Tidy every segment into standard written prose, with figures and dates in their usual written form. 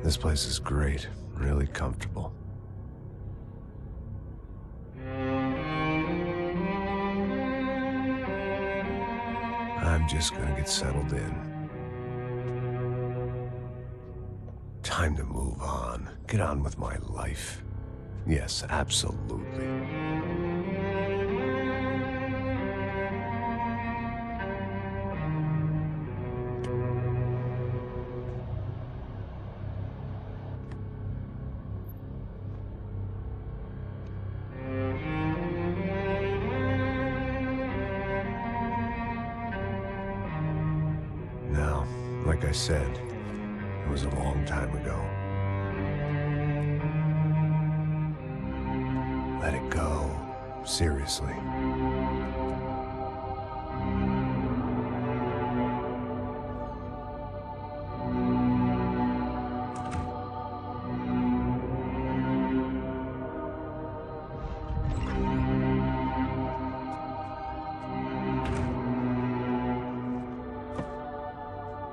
This place is great, really comfortable. I'm just gonna get settled in. Time to move on. Get on with my life. Yes, absolutely. Now, like I said, it was a long time ago. Let it go. Seriously.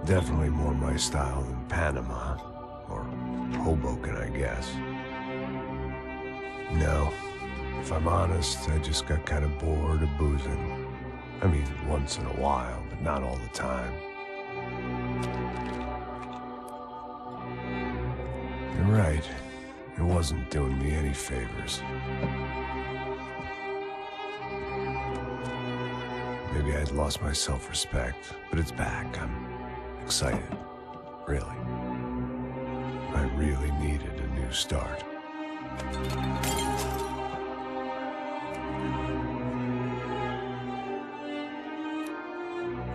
Definitely more my style than Panama, or Hoboken, I guess. No, if I'm honest, I just got kind of bored of boozing. I mean, once in a while, but not all the time. You're right, it wasn't doing me any favors. Maybe I'd lost my self-respect, but it's back. I'm excited, really. I really needed a new start.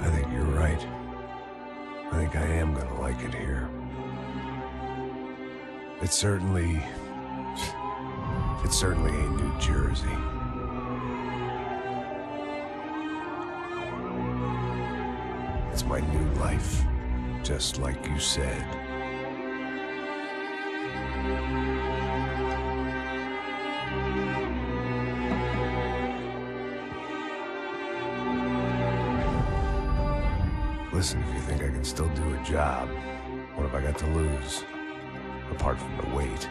I think you're right. I think I am gonna like it here. It certainly ain't New Jersey. It's my new life. Just like you said. Listen, if you think I can still do a job, what have I got to lose? Apart from the weight.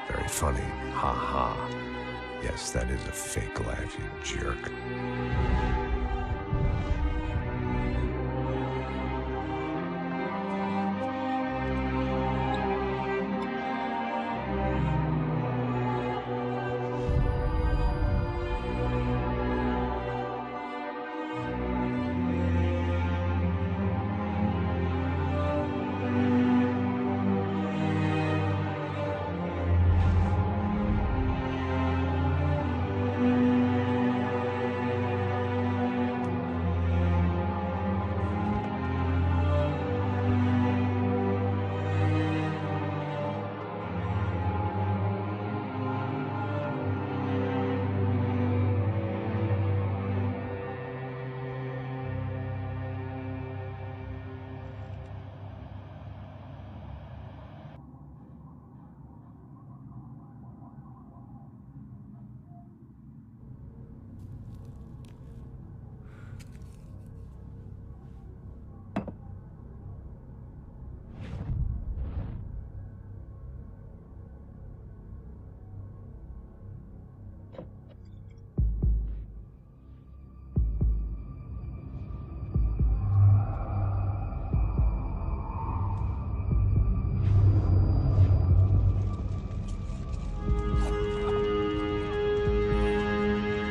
Very funny. Ha ha. Yes, that is a fake laugh, you jerk.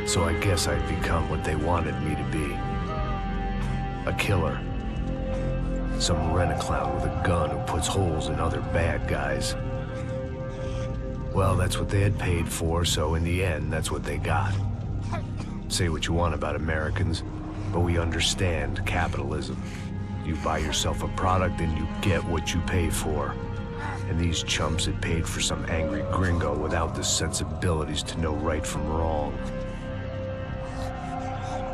So I guess I'd become what they wanted me to be. A killer. Some rent-a-clown with a gun who puts holes in other bad guys. Well, that's what they had paid for, so in the end, that's what they got. Say what you want about Americans, but we understand capitalism. You buy yourself a product and you get what you pay for. And these chumps had paid for some angry gringo without the sensibilities to know right from wrong.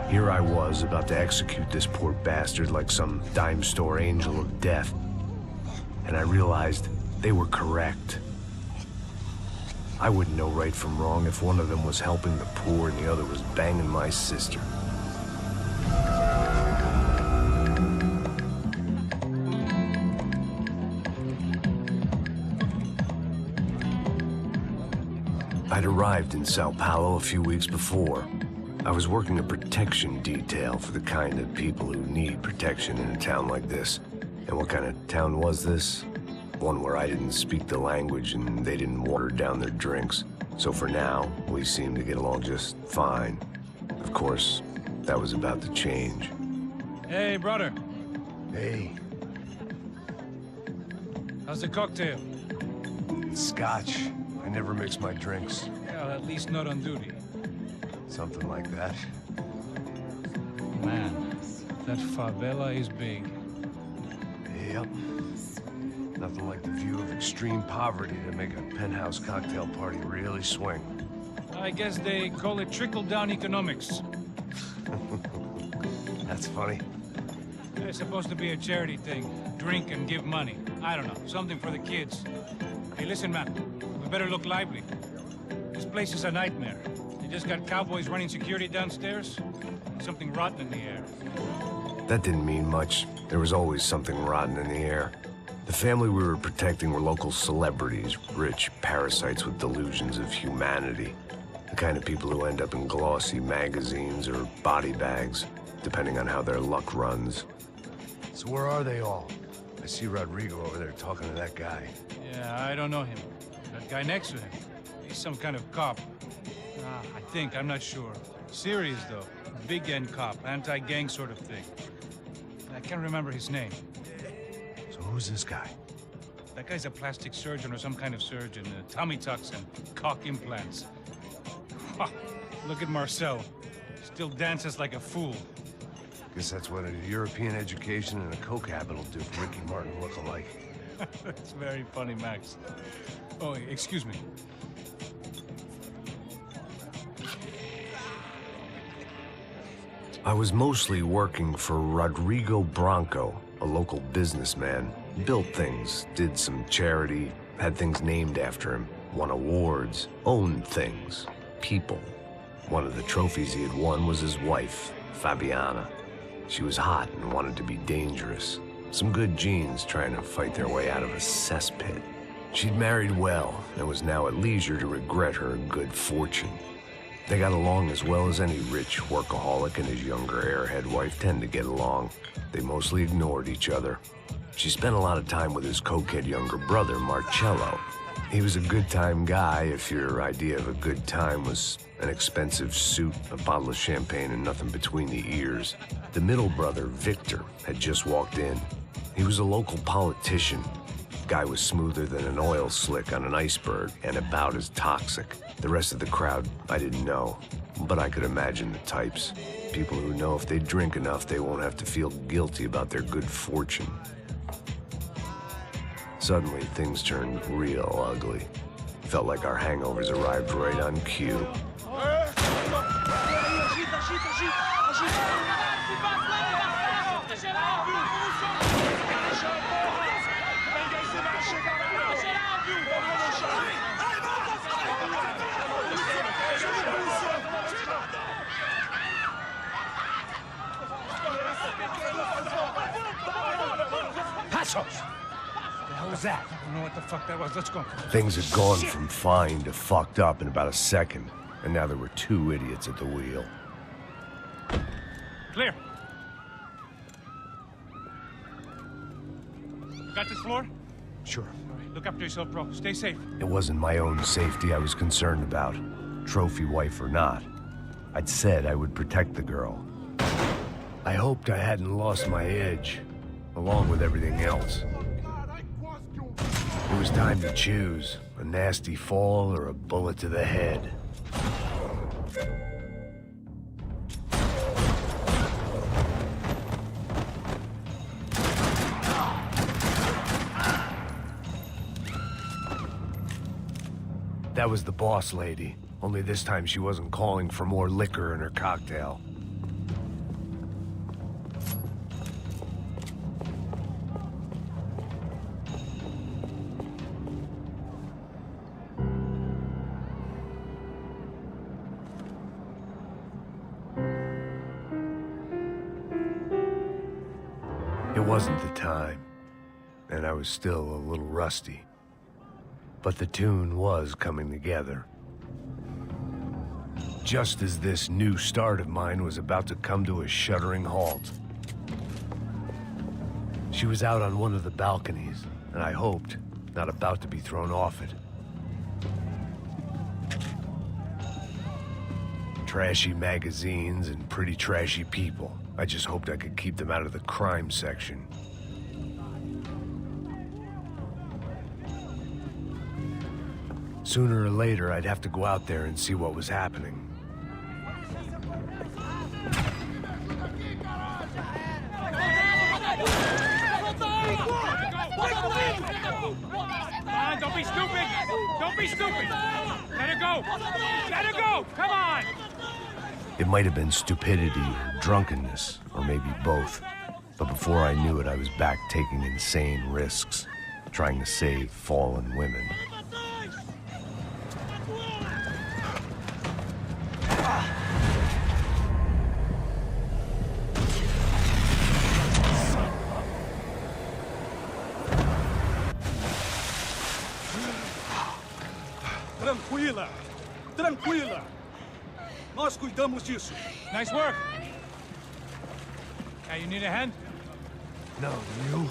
Here I was, about to execute this poor bastard like some dime store angel of death. And I realized they were correct. I wouldn't know right from wrong if one of them was helping the poor and the other was banging my sister. I'd arrived in Sao Paulo a few weeks before. I was working a protection detail for the kind of people who need protection in a town like this. And what kind of town was this? One where I didn't speak the language and they didn't water down their drinks. So for now, we seemed to get along just fine. Of course, that was about to change. Hey, brother. Hey. How's the cocktail? Scotch. I never mix my drinks. Well, at least not on duty. Something like that. Man, that favela is big. Yep. Nothing like the view of extreme poverty to make a penthouse cocktail party really swing. I guess they call it trickle-down economics. That's funny. It's supposed to be a charity thing. Drink and give money. I don't know, something for the kids. Hey, listen, man. We better look lively. This place is a nightmare. They just got cowboys running security downstairs. Something rotten in the air. That didn't mean much. There was always something rotten in the air. The family we were protecting were local celebrities, rich parasites with delusions of humanity. The kind of people who end up in glossy magazines or body bags, depending on how their luck runs. So where are they all? I see Rodrigo over there talking to that guy. Yeah, I don't know him. That guy next to him. He's some kind of cop. I think, I'm not sure. Serious, though. Big-end cop, anti-gang sort of thing. I can't remember his name. So who's this guy? That guy's a plastic surgeon or some kind of surgeon. Tummy tucks and cock implants. Look at Marcel. Still dances like a fool. Guess that's what a European education and a coke habit will do for Ricky Martin look-alike. That's very funny, Max. Oh, excuse me. I was mostly working for Rodrigo Branco, a local businessman. Built things, did some charity, had things named after him, won awards, owned things, people. One of the trophies he had won was his wife, Fabiana. She was hot and wanted to be dangerous. Some good genes trying to fight their way out of a cesspit. She'd married well and was now at leisure to regret her good fortune. They got along as well as any rich workaholic and his younger airhead wife tend to get along. They mostly ignored each other. She spent a lot of time with his cokehead younger brother, Marcello. He was a good-time guy if your idea of a good time was an expensive suit, a bottle of champagne, and nothing between the ears. The middle brother, Victor, had just walked in. He was a local politician. Guy was smoother than an oil slick on an iceberg and about as toxic. The rest of the crowd, I didn't know, but I could imagine the types. People who know if they drink enough, they won't have to feel guilty about their good fortune. Suddenly, things turned real ugly. Felt like our hangovers arrived right on cue. What was that? I don't know what the fuck that was. Let's go. Things had gone from fine to fucked up in about a second, and now there were two idiots at the wheel. Clear. Got this floor? Sure. All right, look after yourself, bro. Stay safe. It wasn't my own safety I was concerned about, trophy wife or not. I'd said I would protect the girl. I hoped I hadn't lost my edge, along with everything else. It was time to choose, a nasty fall or a bullet to the head. That was the boss lady, only this time she wasn't calling for more liquor in her cocktail. It wasn't the time, and I was still a little rusty. But the tune was coming together. just as this new start of mine was about to come to a shuddering halt. She was out on one of the balconies, and I hoped, not about to be thrown off it. Trashy magazines and pretty trashy people. I just hoped I could keep them out of the crime section. Sooner or later, I'd have to go out there and see what was happening. Don't be stupid! Don't be stupid! Let her go! Let her go! Come on! It might have been stupidity or drunkenness, or maybe both. But before I knew it, I was back taking insane risks, trying to save fallen women. Tranquila! Tranquila! Nós cuidamos disso. Nice work! Hey, you need a hand? No, you?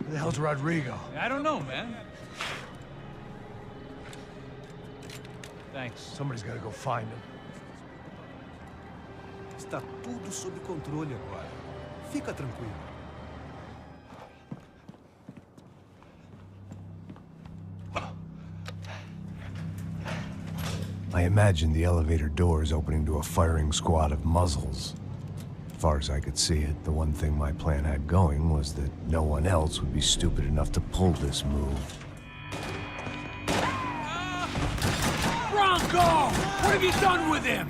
Where the hell's Rodrigo? I don't know, man. Thanks. Somebody's gotta go find him. Está tudo sob controle agora. Fica tranquilo. I imagined the elevator doors opening to a firing squad of muzzles. As far as I could see it, the one thing my plan had going was that no one else would be stupid enough to pull this move. Bronco! What have you done with him?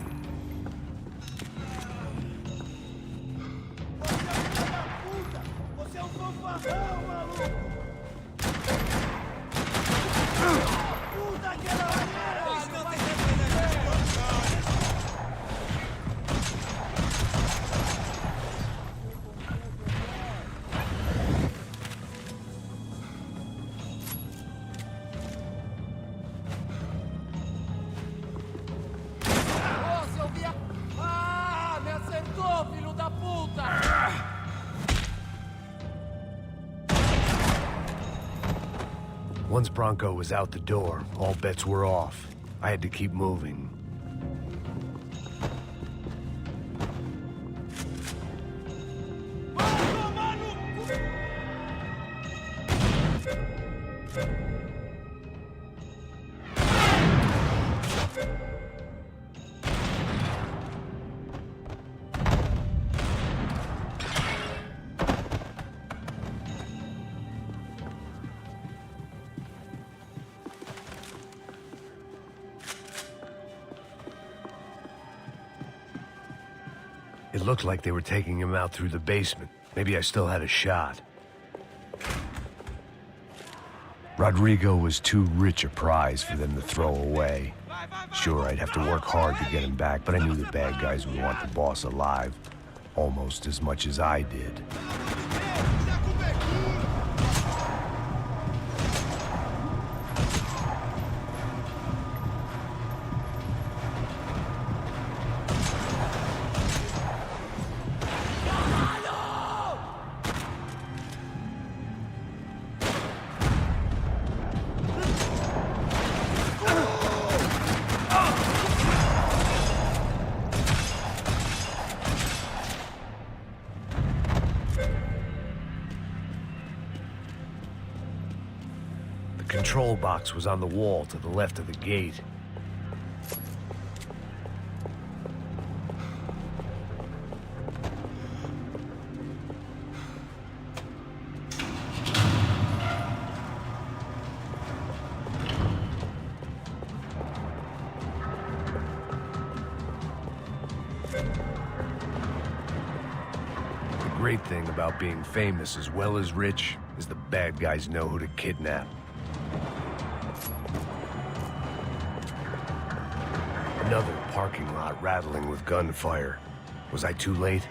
Once Bronco was out the door, all bets were off. I had to keep moving. It looked like they were taking him out through the basement. Maybe I still had a shot. Rodrigo was too rich a prize for them to throw away. Sure, I'd have to work hard to get him back, but I knew the bad guys would want the boss alive almost as much as I did. The control box was on the wall to the left of the gate. The great thing about being famous as well as rich is the bad guys know who to kidnap. Another parking lot rattling with gunfire. Was I too late?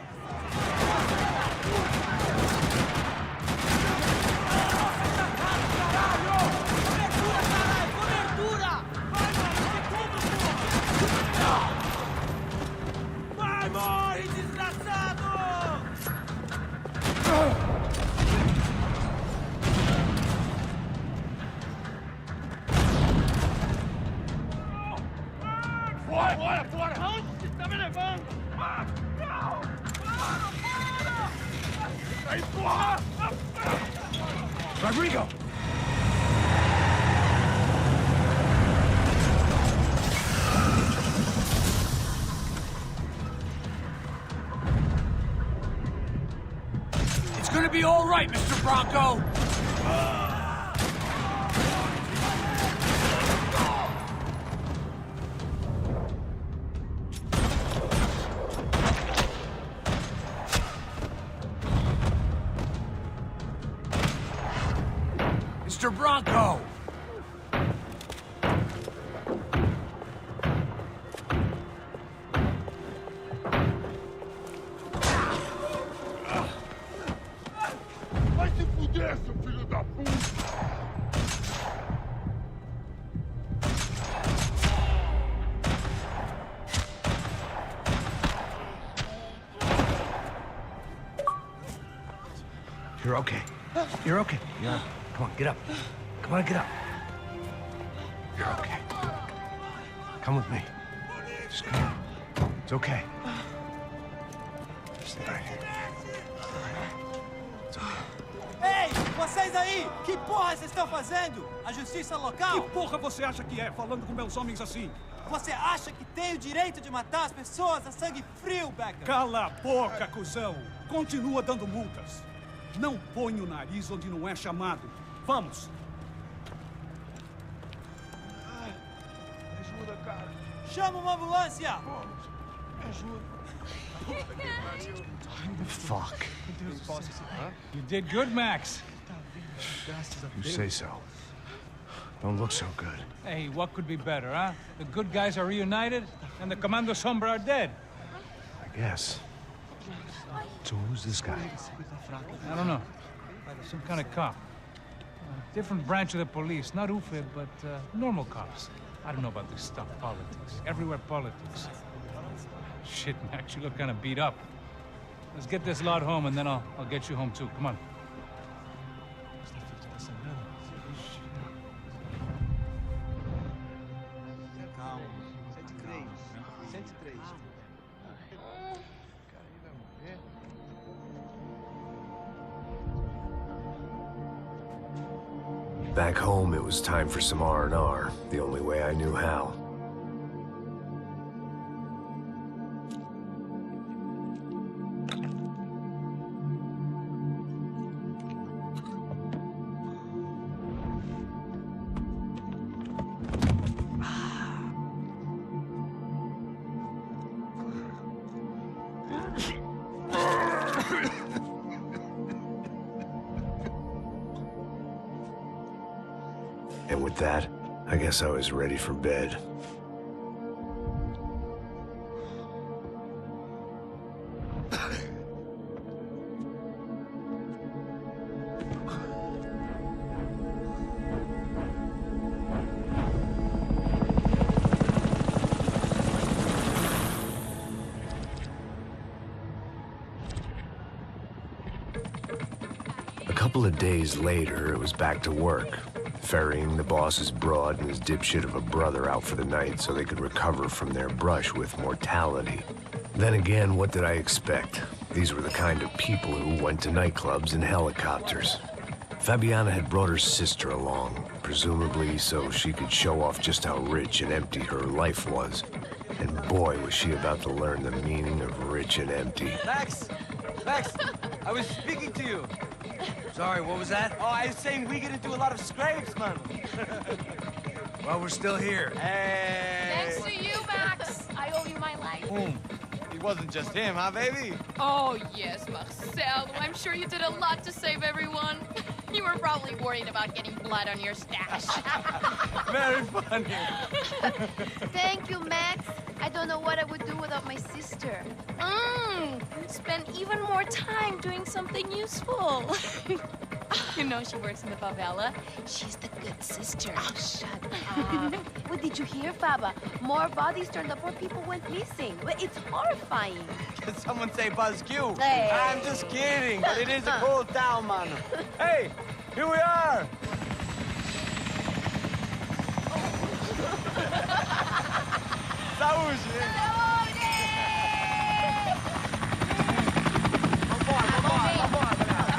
Rodrigo! It's gonna be all right, Mr. Bronco! Mr. Bronco! Vai se fuder, seu filho da puta! You're okay. You're okay. Yeah. Come on, get up. Come on, get up. You're okay. Come with me. Just come on. It's okay. Stay right here. It's okay. Ei, vocês aí! Que porra vocês estão fazendo? A justiça Que local? porra você acha que é, falando com meus homens assim? Você acha que tem o direito de matar as pessoas a sangue frio, Becker? Cala a boca, cuzão! Continua dando multas. Não põe o nariz onde não é chamado. Vamos! Ajuda, cara. Chama uma ambulância! Vamos. Me ajuda. Fuck. You did good, Max. You say so. Don't look so good. Hey, what could be better, huh? The good guys are reunited, and the Commando Sombra are dead. I guess. So who's this guy? I don't know. Some kind of cop. Different branch of the police. Not UFIB, but normal cops. I don't know about this stuff, politics. Everywhere politics. Shit, Max, you look kind of beat up. Let's get this lot home, and then I'll get you home, too. Come on. Calma. 103. 103. Back home, it was time for some R&R, the only way I knew how. And with that, I guess I was ready for bed. A couple of days later, it was back to work. Ferrying the boss's broad and his dipshit of a brother out for the night so they could recover from their brush with mortality. Then again, what did I expect? These were the kind of people who went to nightclubs in helicopters. Fabiana had brought her sister along, presumably so she could show off just how rich and empty her life was. And boy, was she about to learn the meaning of rich and empty. Max! Max! I was speaking to you. Sorry, what was that? Oh, I was saying we get into a lot of scrapes, man. Well, we're still here. Hey! Thanks to you, Max. I owe you my life. Boom. It wasn't just him, huh, baby? Oh, yes, Marcel. I'm sure you did a lot to save everyone. You were probably worried about getting blood on your stash. Very funny. Thank you, Max. I don't know what I would do without my sister. Spend even more time doing something useful. You know she works in the favela. She's the good sister. Oh, shut up. What did you hear, Faba? More bodies turned up where people went missing. It's horrifying. Did someone say Buzz Q? Hey. I'm just kidding, but it is a cool town, man. Hey, here we are. Saúde! Vambora, vambora, vambora.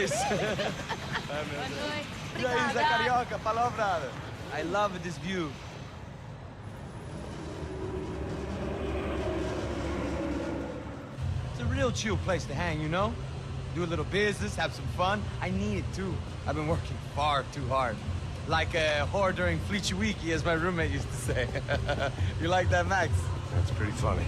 boys. E aí, Zé Carioca, palavra. I love this view. It's a real chill place to hang, you know? Do a little business, have some fun. I need it too. I've been working far too hard. Like a whore during Fleechy Weeky, as my roommate used to say. You like that, Max? That's pretty funny.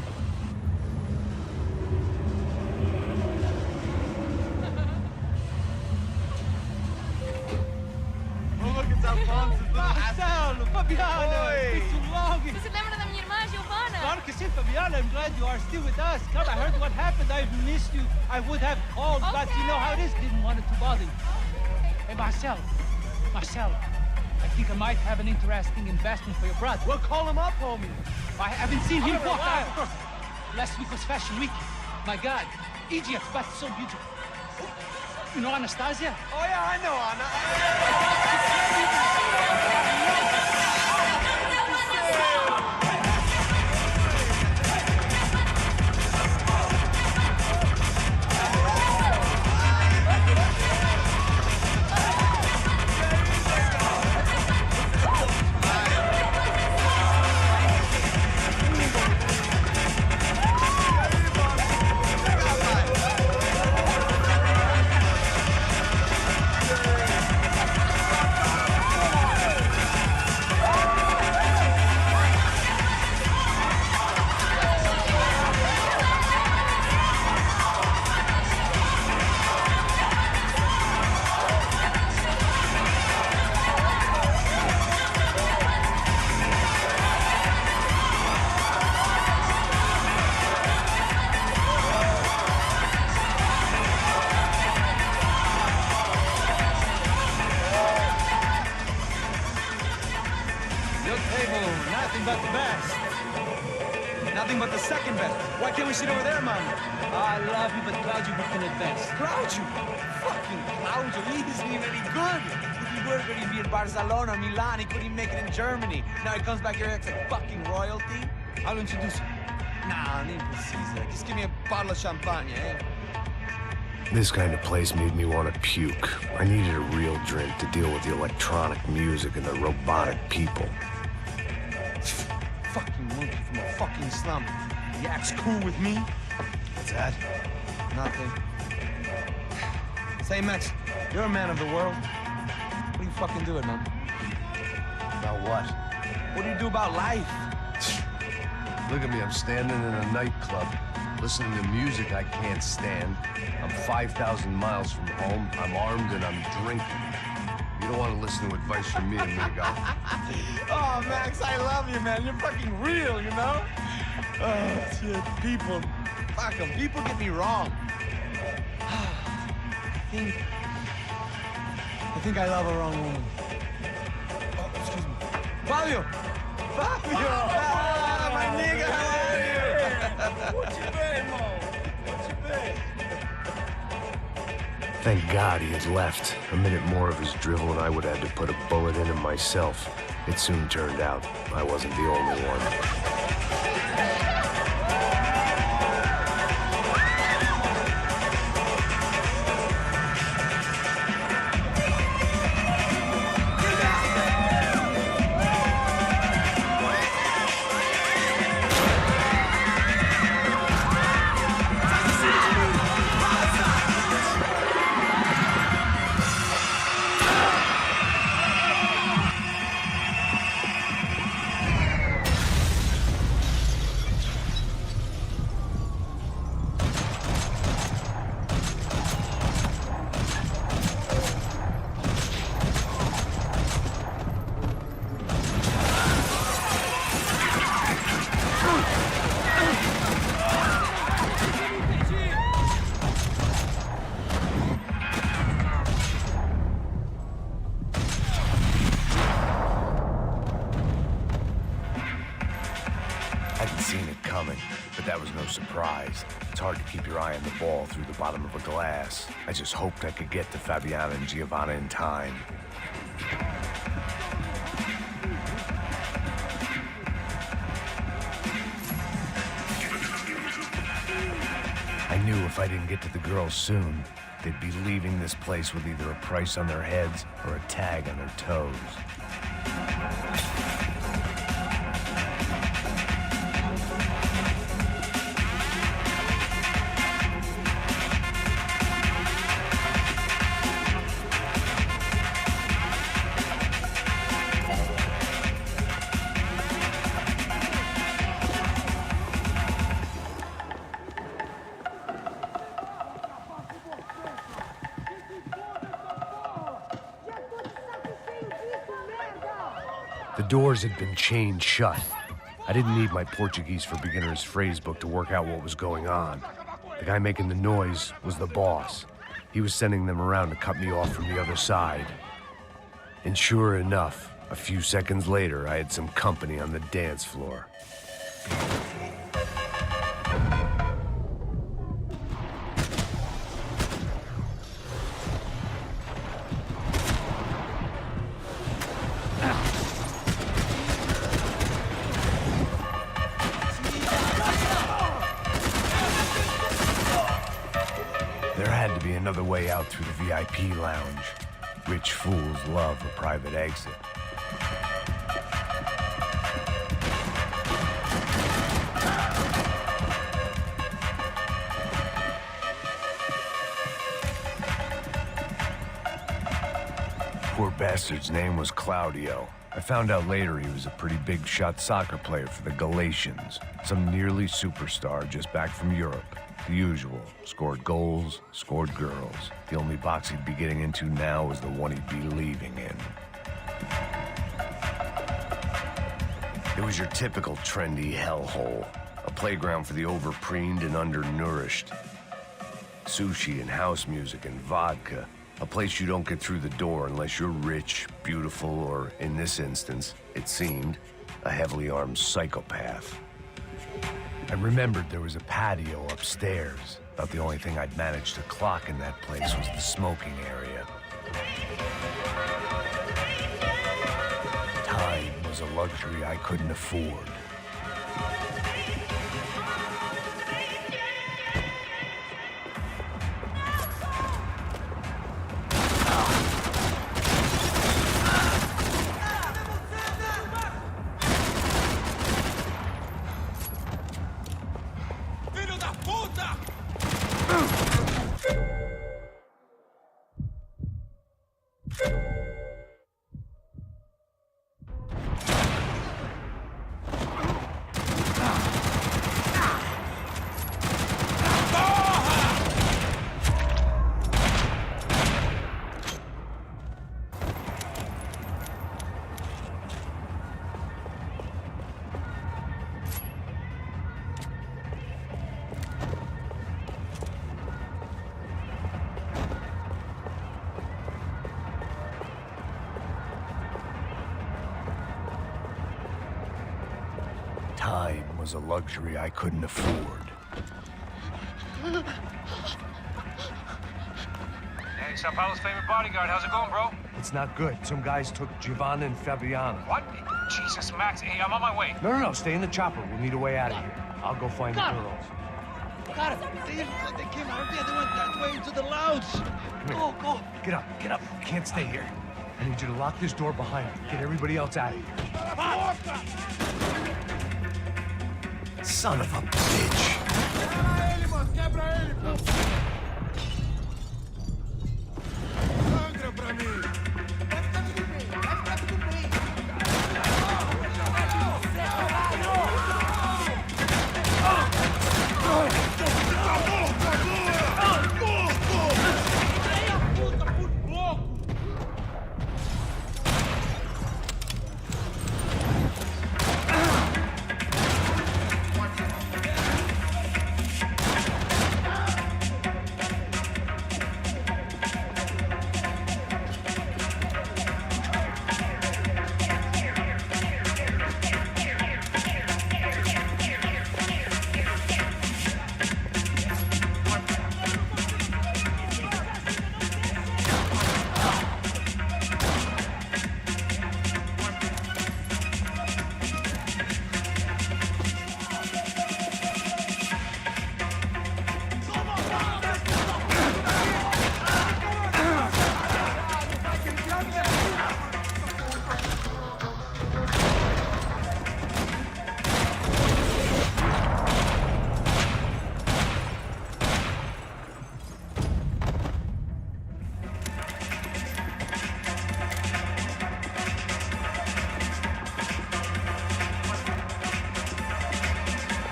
Oh, look, it's Alfonso's little Marcelo, Fabiana, Oi. it's too long. Você se lembra da minha irmã, Giovanna? Claro que sim, Fabiana. I'm glad you are still with us. Come, I heard what happened. I've missed you. I would have called, but you know how it is. Didn't want it to bother you. Hey, Marcelo, I think I might have an interesting investment for your brother. Well, call him up, homie. I haven't seen him for a while. Of course. Last week was Fashion Week. My God, Egypt, but so beautiful. You know Anastasia? Oh, yeah, I know, Anna. Your table, nothing but the best. Nothing but the second best. Why can't we sit over there, man? I love you, but Claudio booked in advance. Claudio! Fucking Claudio, he isn't even any good. If he were going to be in Barcelona, Milan, he couldn't make it in Germany. Now he comes back here as a fucking royalty. I'll introduce you. Nah, nem precisa. Just give me a bottle of champagne, eh? This kind of place made me want to puke. I needed a real drink to deal with the electronic music and the robotic people. Fucking monkey from a fucking slum. He acts cool with me. What's that? Nothing. Say, Max, you're a man of the world. What do you fucking do it, man? About what? What do you do about life? Look at me, I'm standing in a nightclub, listening to music I can't stand. I'm 5,000 miles from home, I'm armed, and I'm drinking. You don't want to listen to advice from me, amigo. Oh, Max, I love you, man. You're fucking real, you know? Oh, shit. People. Fuck them. People get me wrong. I think I love a wrong woman. Oh, excuse me. Fabio! Fabio! Ah, my nigga, how are you? What you been, Mo? What you been? Thank God he had left. A minute more of his drivel and I would have had to put a bullet in him myself. It soon turned out I wasn't the only one. I'd seen it coming, but that was no surprise. It's hard to keep your eye on the ball through the bottom of a glass. I just hoped I could get to Fabiana and Giovanna in time. I knew if I didn't get to the girls soon, they'd be leaving this place with either a price on their heads or a tag on their toes. The doors had been chained shut. I didn't need my Portuguese for Beginners phrase book to work out what was going on. The guy making the noise was the boss. He was sending them around to cut me off from the other side. And sure enough, a few seconds later, I had some company on the dance floor. There had to be another way out through the VIP lounge. Rich fools love a private exit. Poor bastard's name was Claudio. I found out later he was a pretty big shot soccer player for the Galatians. Some nearly superstar just back from Europe. The usual. Scored goals, scored girls. The only box he'd be getting into now was the one he'd be leaving in. It was your typical trendy hellhole. A playground for the overpreened and undernourished. Sushi and house music and vodka. A place you don't get through the door unless you're rich, beautiful, or, in this instance, it seemed, a heavily armed psychopath. I remembered there was a patio upstairs. About the only thing I'd managed to clock in that place was the smoking area. Time was a luxury I couldn't afford. Time was a luxury I couldn't afford. Hey, Sao Paulo's favorite bodyguard. How's it going, bro? It's not good. Some guys took Giovanna and Fabiana. What? Jesus, Max. Hey, I'm on my way. No, stay in the chopper. We'll need a way out of here. I'll go find the girls. Got it. They came out there. They went that way into the lounge. Go. Get up. You can't stay here. I need you to lock this door behind you. Get everybody else out of here. Son of a bitch.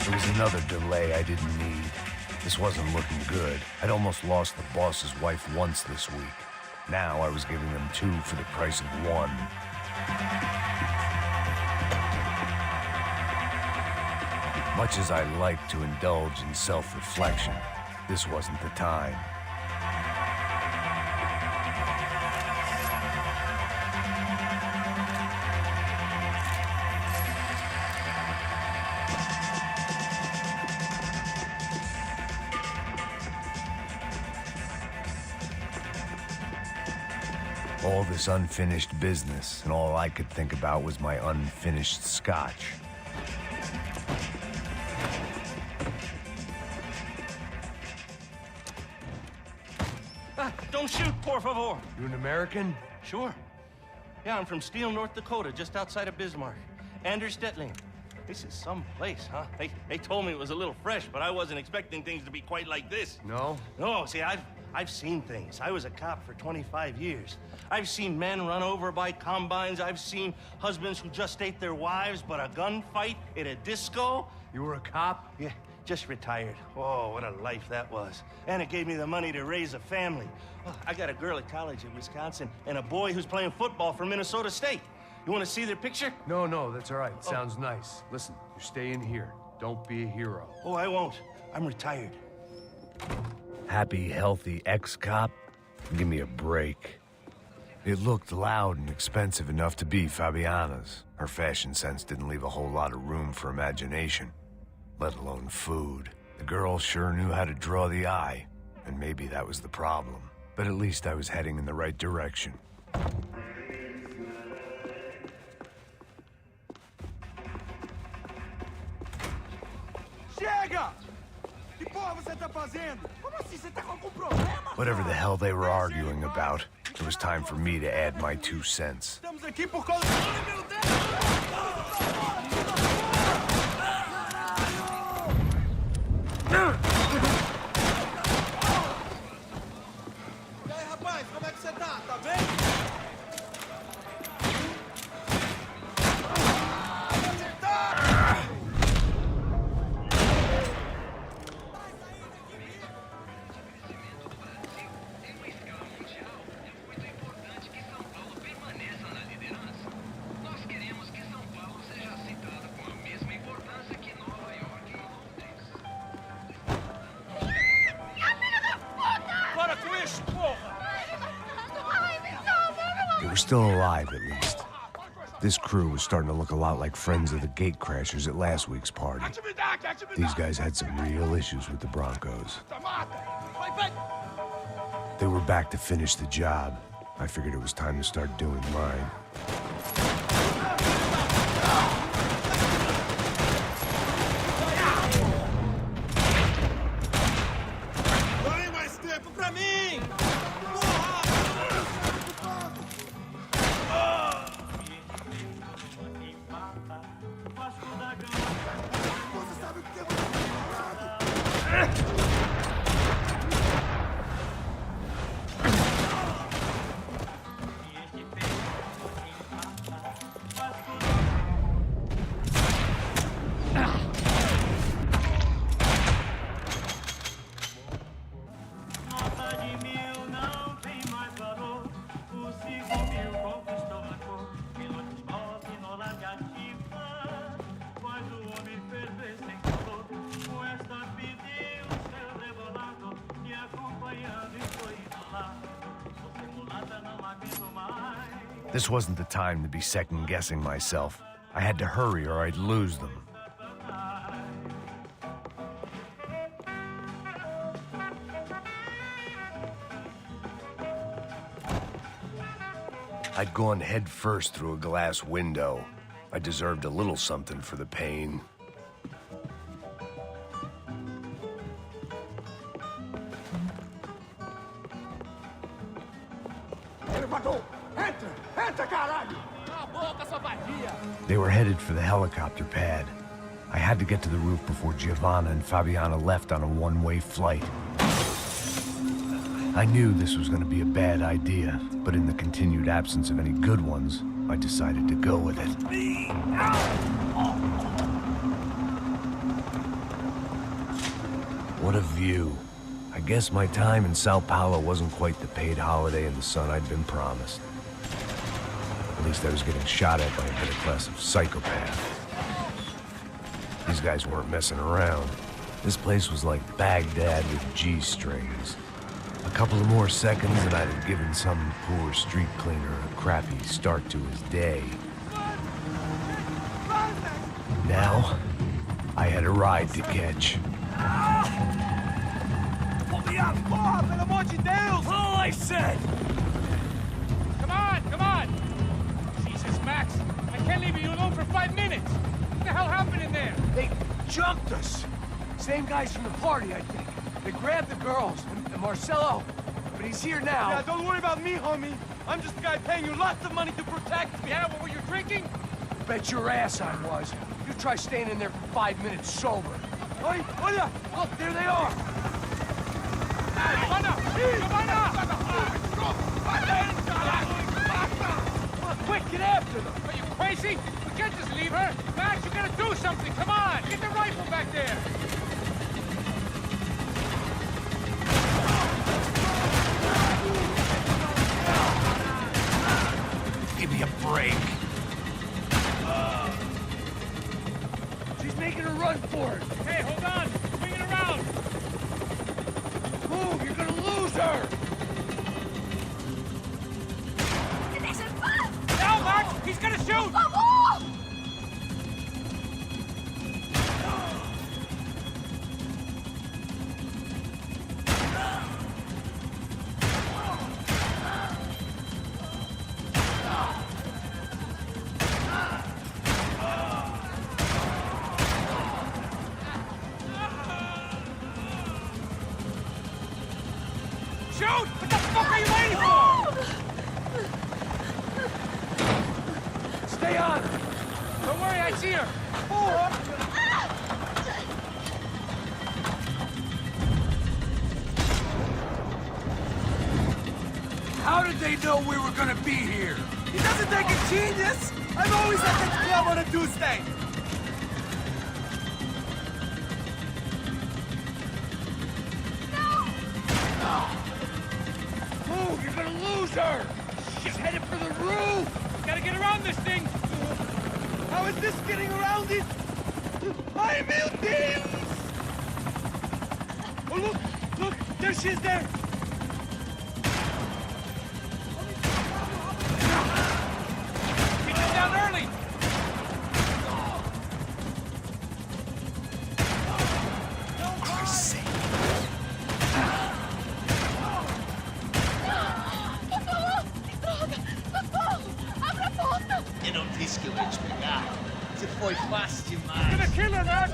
It was another delay I didn't need. This wasn't looking good. I'd almost lost the boss's wife once this week. Now I was giving them 2 for the price of 1. Much as I like to indulge in self-reflection, this wasn't the time. All this unfinished business, and all I could think about was my unfinished scotch. Don't shoot, por favor. You an American? Sure. Yeah, I'm from Steele, North Dakota, just outside of Bismarck. Anders Stetling. This is some place, huh? They told me it was a little fresh, but I wasn't expecting things to be quite like this. No? No, see, I've seen things. I was a cop for 25 years. I've seen men run over by combines. I've seen husbands who just ate their wives, but a gunfight at a disco. You were a cop? Yeah, just retired. Oh, what a life that was. And it gave me the money to raise a family. Oh, I got a girl at college in Wisconsin and a boy who's playing football for Minnesota State. You want to see their picture? No, that's all right. Sounds nice. Listen, you stay in here. Don't be a hero. Oh, I won't. I'm retired. Happy, healthy ex-cop? Give me a break. It looked loud and expensive enough to be Fabiana's. Her fashion sense didn't leave a whole lot of room for imagination, let alone food. The girl sure knew how to draw the eye, and maybe that was the problem. But at least I was heading in the right direction. Chega! Que porra você tá fazendo? Como assim? Você tá com algum problema? Whatever the hell they were arguing about, it was time for me to add my 2 cents. Estamos aqui por causa... Ai, meu Deus! E aí, rapaz, como é que você tá? Tá bem? They were still alive, at least. This crew was starting to look a lot like friends of the gatecrashers at last week's party. These guys had some real issues with the Broncos. They were back to finish the job. I figured it was time to start doing mine. This wasn't the time to be second-guessing myself. I had to hurry or I'd lose them. I'd gone head first through a glass window. I deserved a little something for the pain. They were headed for the helicopter pad. I had to get to the roof before Giovanna and Fabiana left on a one-way flight. I knew this was going to be a bad idea, but in the continued absence of any good ones, I decided to go with it. What a view. I guess my time in Sao Paulo wasn't quite the paid holiday in the sun I'd been promised. At least I was getting shot at by a better class of psychopath. These guys weren't messing around. This place was like Baghdad with G-strings. A couple of more seconds and I'd have given some poor street cleaner a crappy start to his day. Now, I had a ride to catch. Pull me up! Porra, pelo amor de Deus! All I said! Come on, come on! Jesus, Max, I can't leave you alone for 5 minutes! What the hell happened in there? They jumped us! Same guys from the party, I think. They grabbed the girls, and Marcelo, but he's here now. Yeah, don't worry about me, homie. I'm just the guy paying you lots of money to protect me. Yeah, what were you drinking? Bet your ass I was. You try staying in there for 5 minutes sober. Oi, olha! Look, there they are! Quick, get after them! Are you crazy? We can't just leave her! Max, you gotta do something! Come on! Get the rifle back there! Give me a break. She's making a run for it. Hey, hold on! Swing it around! Move, you're gonna lose her! Now, Max! He's gonna shoot! Shoot! What the fuck are you waiting for? Stay on her! Don't worry, I see her! How did they know we were gonna be here? He doesn't think a genius! I've always had this club on a Tuesday! Move, you're gonna lose her! She's headed for the roof! Gotta get around this thing! How is this getting around it? Ai, meu Deus! Oh, look! Look! There she is there! Get them down early! Eu não disse que eu ia te pegar. Você foi fácil I'm demais. gonna kill her, Max!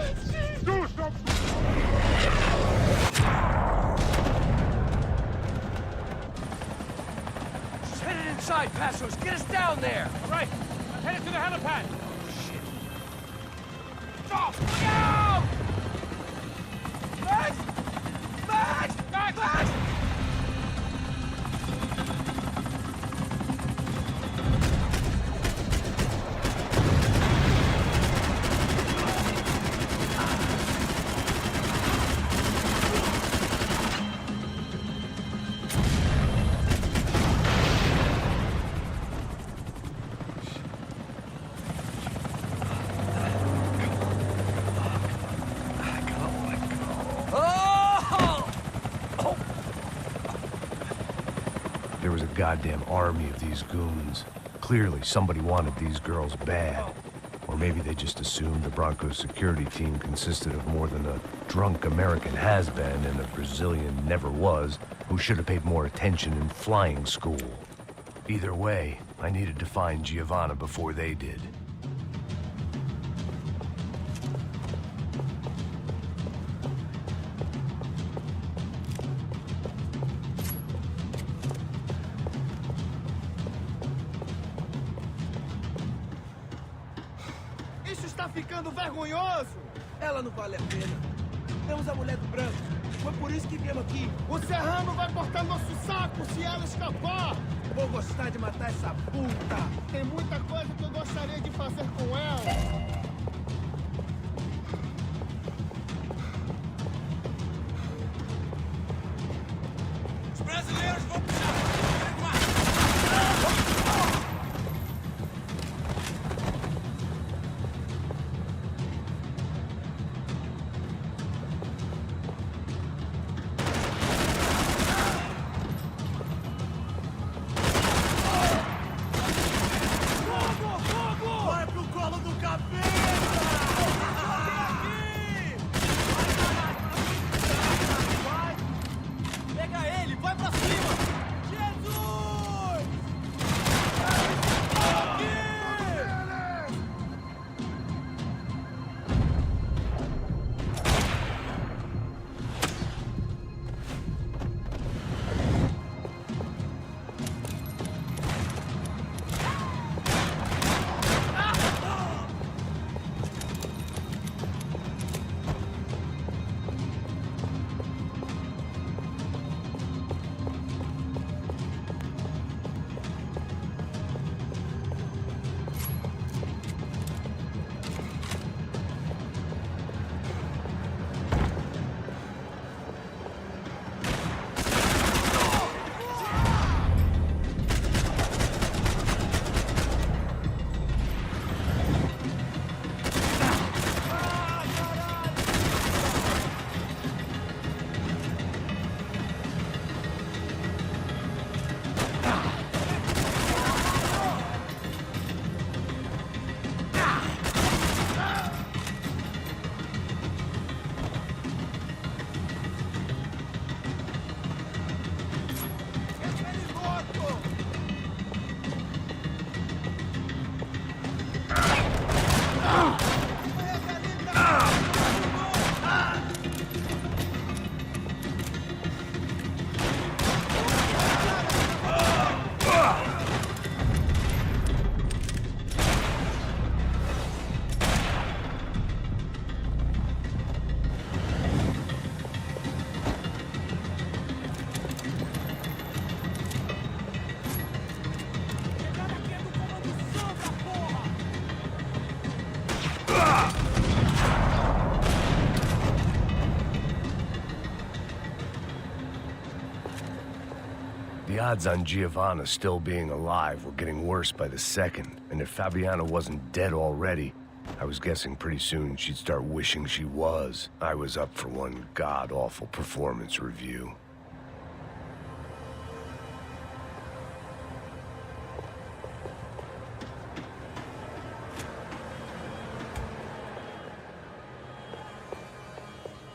Do something! She's headed inside, Passos. Get us down there! All right, I'm headed to the helipad. Shit. Stop! Look out! Max! Max! Max! Max! There was a goddamn army of these goons. Clearly, somebody wanted these girls bad. Or maybe they just assumed the Broncos security team consisted of more than a drunk American has-been and a Brazilian never was who should have paid more attention in flying school. Either way, I needed to find Giovanna before they did. Isso está ficando vergonhoso! Ela não vale a pena. Temos a mulher do branco. Foi por isso que viemos aqui. O Serrano vai cortar nosso saco se ela escapar! Vou gostar de matar essa puta! Tem muita coisa que eu gostaria de fazer com ela! Pega ele, vai pra cima! Jesus! The odds on Giovanna still being alive were getting worse by the second, and if Fabiana wasn't dead already, I was guessing pretty soon she'd start wishing she was. I was up for one god-awful performance review.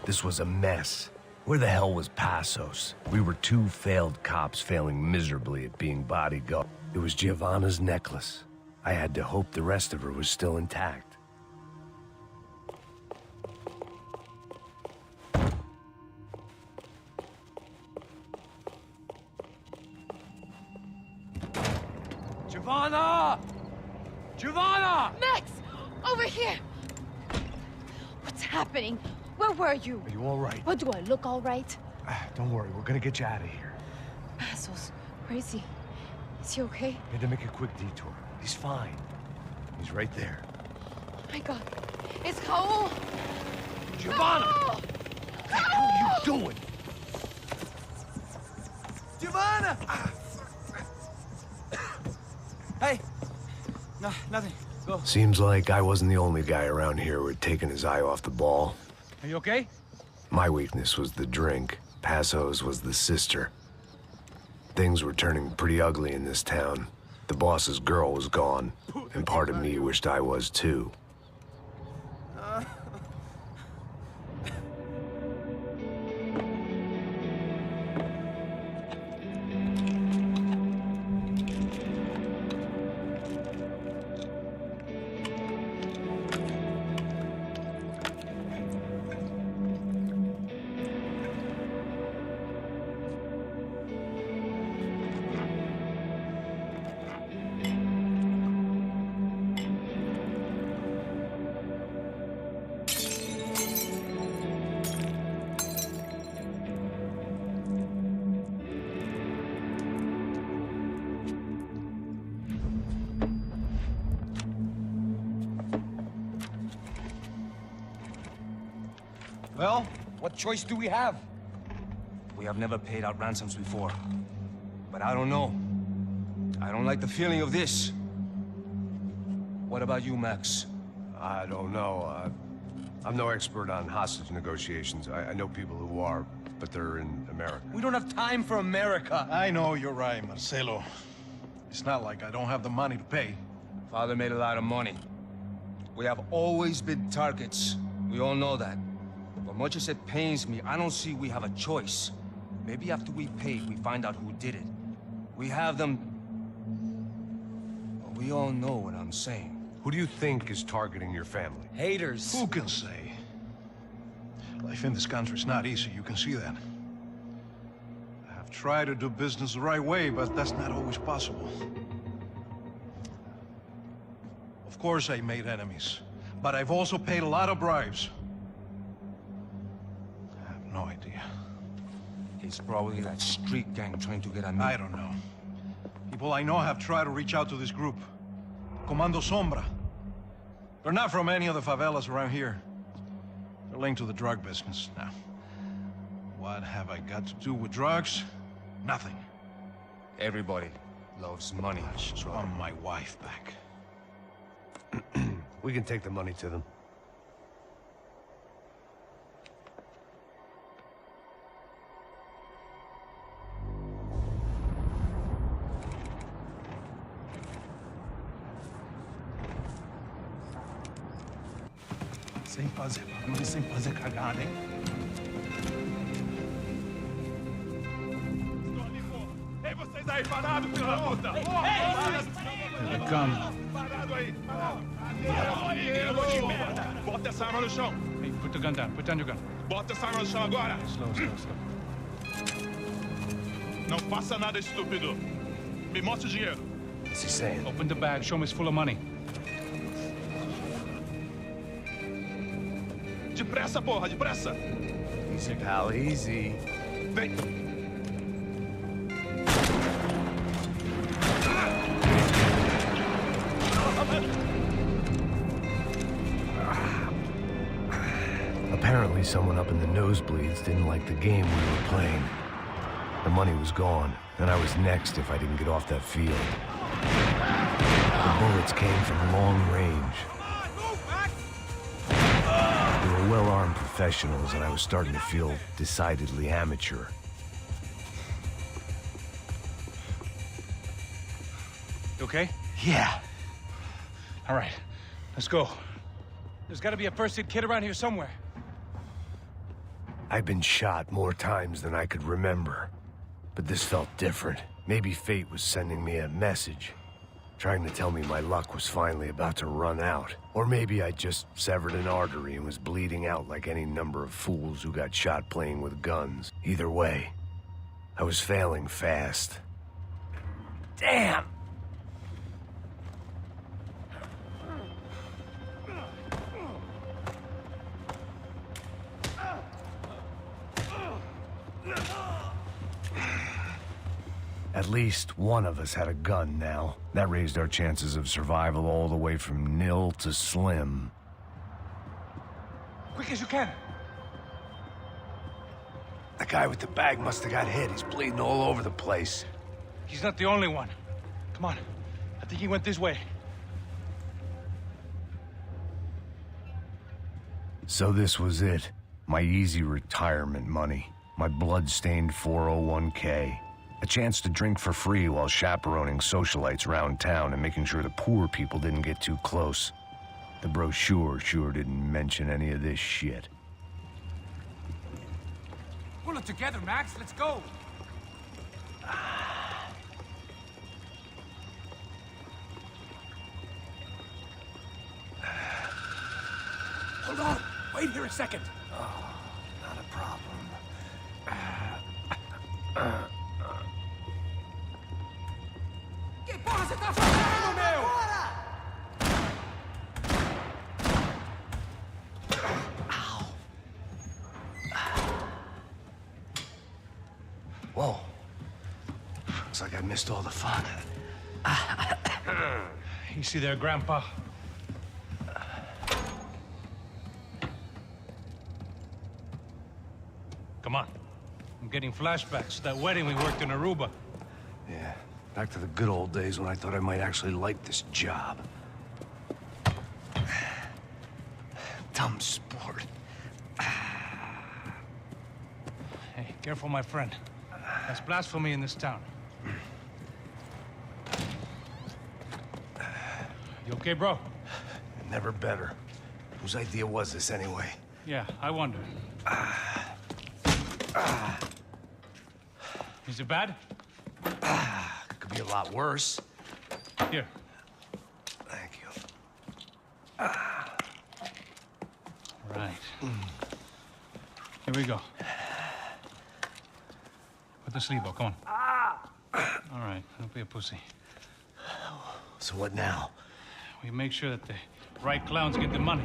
This was a mess. Where the hell was Passos? We were two failed cops failing miserably at being bodyguard. It was Giovanna's necklace. I had to hope the rest of her was still intact. Giovanna! Giovanna! Max! Over here! What's happening? Where were you? Are you all right? What, do I look all right? Don't worry, we're gonna get you out of here. Passos, where is he? Is he okay? We had to make a quick detour. He's fine. He's right there. Oh my God. It's Raul! Giovanna! Raul! What the hell are you doing? Giovanna! Hey! No, nothing. Go. Seems like I wasn't the only guy around here who had taken his eye off the ball. Are you okay? My weakness was the drink. Passos was the sister. Things were turning pretty ugly in this town. The boss's girl was gone, and part of me wished I was too. Well, what choice do we have? We have never paid out ransoms before. But I don't know. I don't like the feeling of this. What about you, Max? I don't know. I'm no expert on hostage negotiations. I know people who are, but they're in America. We don't have time for America. I know you're right, Marcelo. It's not like I don't have the money to pay. Father made a lot of money. We have always been targets. We all know that. But much as it pains me, I don't see we have a choice. Maybe after we pay, we find out who did it. We have them... But we all know what I'm saying. Who do you think is targeting your family? Haters. Who can say? Life in this country is not easy, you can see that. I have tried to do business the right way, but that's not always possible. Of course I made enemies, but I've also paid a lot of bribes. I have no idea. It's probably that street gang trying to get at me. I don't know. People I know have tried to reach out to this group. Comando Sombra. They're not from any of the favelas around here. They're linked to the drug business. Now, what have I got to do with drugs? Nothing. Everybody loves money. I just want my wife back. We can take the money to them. Sem fazer barulho, sem fazer cagada, hein? Ei, vocês aí parados, filho da puta! Here they come. Parado aí! Merda! Bota essa arma no chão! Hey, put the gun down. Put down your gun. Bota essa arma no chão agora! Slow, slow, slow. Não faça nada, estúpido! Me mostre o dinheiro! What's he saying? Open the bag. Show me it's full of money. Depressa, porra! Depressa! Easy, pal, easy. Vem! Apparently someone up in the nosebleeds didn't like the game we were playing. The money was gone, and I was next if I didn't get off that field. The bullets came from long range. They were well-armed professionals, and I was starting to feel decidedly amateur. You okay? Yeah. All right, let's go. There's got to be a first-aid kit around here somewhere. I've been shot more times than I could remember. But this felt different. Maybe fate was sending me a message, trying to tell me my luck was finally about to run out. Or maybe I just severed an artery and was bleeding out like any number of fools who got shot playing with guns. Either way, I was failing fast. Damn! At least one of us had a gun now. That raised our chances of survival all the way from nil to slim. Quick as you can. The guy with the bag must have got hit. He's bleeding all over the place. He's not the only one. Come on. I think he went this way. So this was it. My easy retirement money. My blood-stained 401k. A chance to drink for free while chaperoning socialites around town and making sure the poor people didn't get too close. The brochure sure didn't mention any of this shit. Pull it together, Max. Let's go. Hold on! Wait here a second! Oh, not a problem. Que porra você tá fazendo, meu? Whoa. Looks like I missed all the fun. Easy there, Grandpa. Come on. I'm getting flashbacks to that wedding we worked in Aruba. Yeah, back to the good old days when I thought I might actually like this job. Dumb sport. Hey, careful, my friend. That's blasphemy in this town. You okay, bro? Never better. Whose idea was this, anyway? Yeah, I wonder. Is it bad? Could be a lot worse. Here. Thank you. Right. Here we go. Put the sleeve up, come on. All right, don't be a pussy. So what now? We make sure that the right clowns get the money.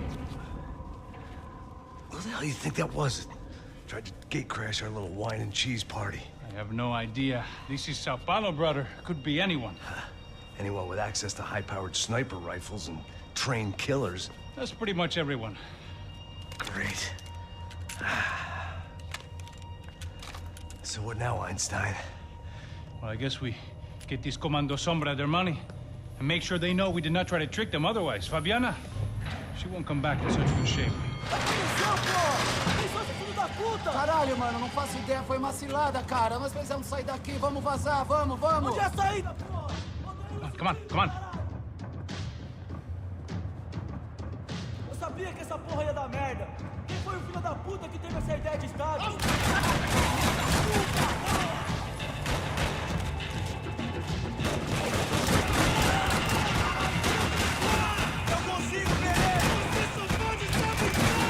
Who the hell do you think that was? Tried to gate crash our little wine and cheese party. I have no idea. This is Sao Paulo, brother. Could be anyone. Anyone with access to high-powered sniper rifles and trained killers. That's pretty much everyone. Great. So what now, Einstein? Well, I guess we get these Comando Sombra their money and make sure they know we did not try to trick them otherwise. Fabiana, she won't come back in such good shape. Caralho, mano, não faço ideia. Foi uma cilada, cara. Nós precisamos sair daqui. Vamos vazar, vamos, vamos. Onde é a saída, porra? Come on, come on. Eu sabia que essa porra ia dar merda. Quem foi o filho da puta que teve essa ideia de estádio? Eu consigo, Payne! Você só pode estar brincando!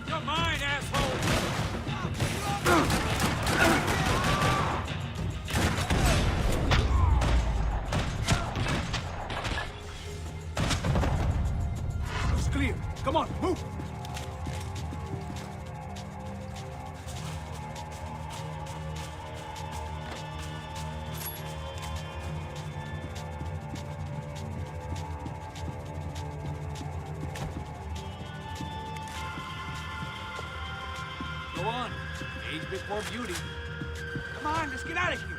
You're mine, asshole! It's clear. Come on, move! Go on. Age before beauty. Come on, let's get out of here.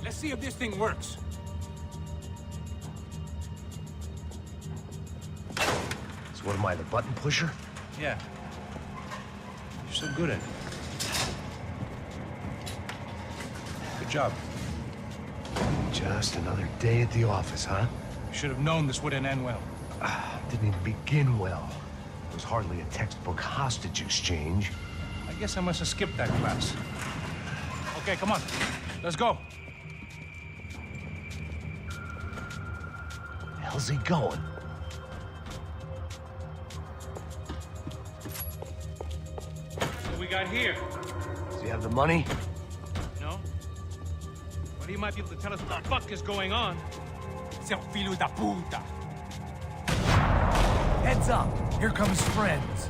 Let's see if this thing works. So what am I, the button pusher? Yeah. You're so good at it. Good job. Just another day at the office, huh? You should have known this wouldn't end well. Didn't even begin well. It was hardly a textbook hostage exchange. I guess I must have skipped that class. Okay, come on. Let's go. How's he going? What we got here? Does he have the money? No? But he might be able to tell us what the fuck is going on. Seu filho da puta! Heads up! Here comes friends.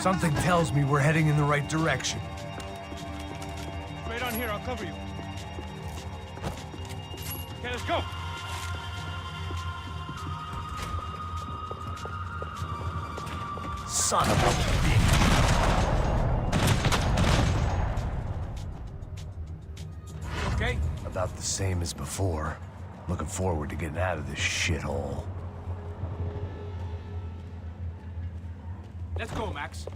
Something tells me we're heading in the right direction. Straight on here, I'll cover you. Okay, let's go. Son of a bitch. Okay? About the same as before. Looking forward to getting out of this shithole. Let's go, Max.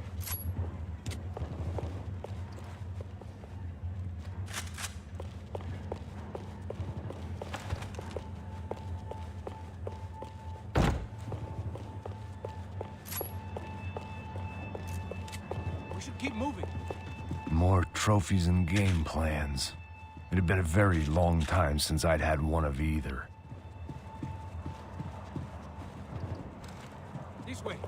We should keep moving. More trophies and game plans. It had been a very long time since I'd had one of either. This way.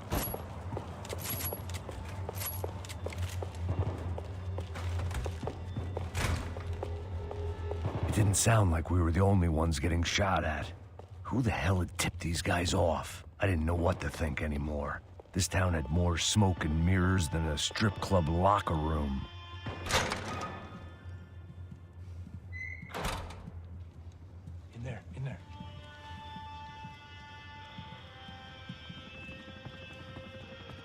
didn't sound like we were the only ones getting shot at. Who the hell had tipped these guys off? I didn't know what to think anymore. This town had more smoke and mirrors than a strip club locker room.